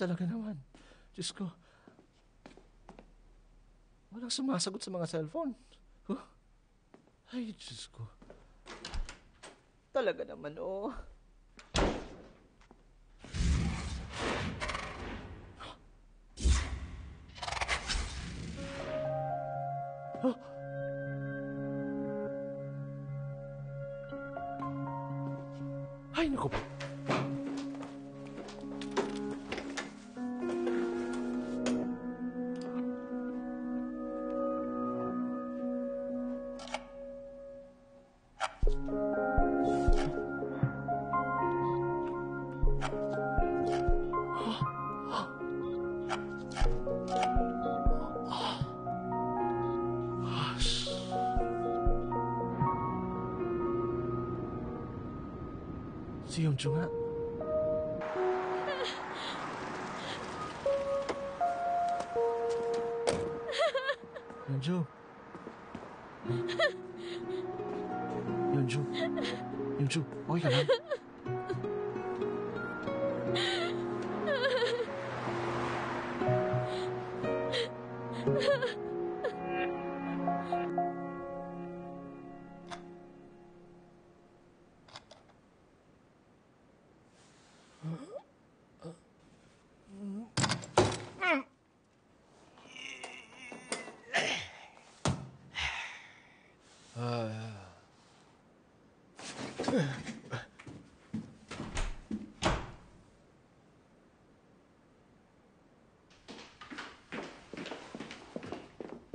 talaga naman. Diyos ko. Walang sumasagot sa mga cellphone. Huh? Ay, Diyos ko. Talaga naman, oh. Huh? Ay, naku po. Si Yongju nga. Yongju. Yongju. Yongju, okay ka lang?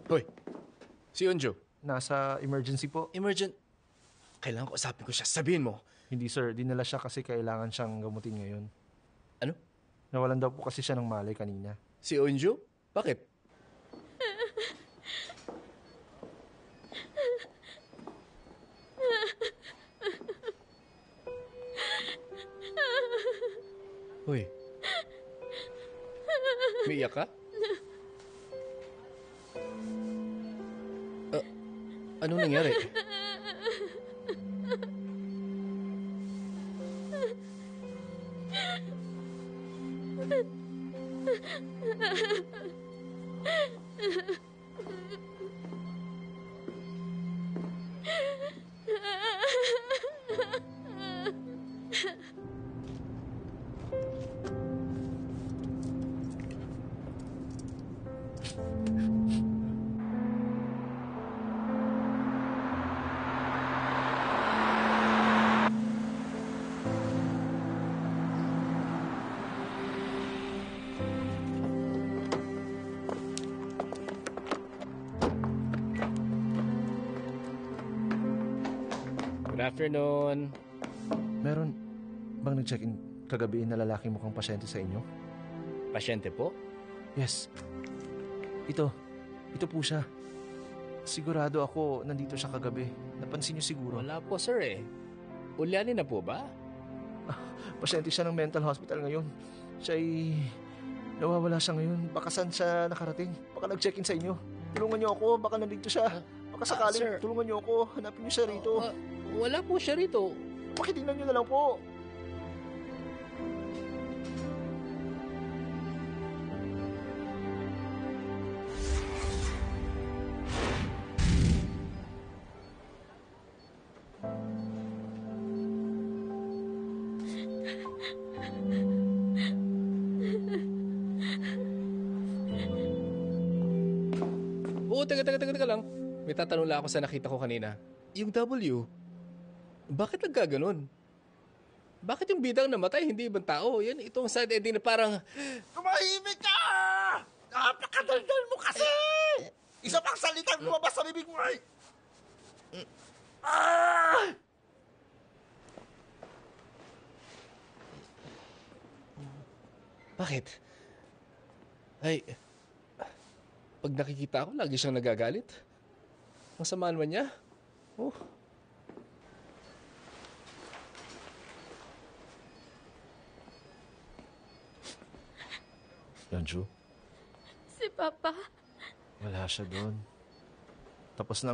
Hoy, si Yonjo. Nasa emergency po. Kailangan ko usapin ko siya. Sabihin mo. Hindi sir, dinala siya kasi kailangan siyang gamutin ngayon. Ano? Nawalan daw po kasi siya ng malay kanina. Si Yonjo? Bakit? Hoy. Umiiyak ka? Anong nangyari? Good afternoon. Meron bang nag-check-in kagabi na lalaki mukhang pasyente sa inyo? Pasyente po? Yes. Ito po siya. Sigurado ako nandito siya kagabi. Napansin niyo siguro. Wala po, sir eh. Ulyanin na po ba? Pasyente siya ng mental hospital ngayon. Siya'y nawawala siya ngayon. Baka saan siya nakarating? Baka nag-check-in sa inyo. Tulungan niyo ako. Baka nandito siya. Baka sakaling sir. Tulungan niyo ako. Hanapin niyo siya rito. Wala po siya rito. Pakitingnan niyo na lang po. Oo, teka lang. May tatanong lang ako sa nakita ko kanina. Yung W, bakit naggaganon? Bakit yung bidang namatay, hindi ibang tao? Yan, itong side ending na parang... Tumahimik ka! Napakadaldal mo kasi! Isa pang salitang lumabas sa bibig mo ay... Bakit? Ay, pag nakikita ko, lagi siyang nagagalit. Ang sama naman niya. Oh. Yonju? Si Papa. Wala siya doon. Tapos na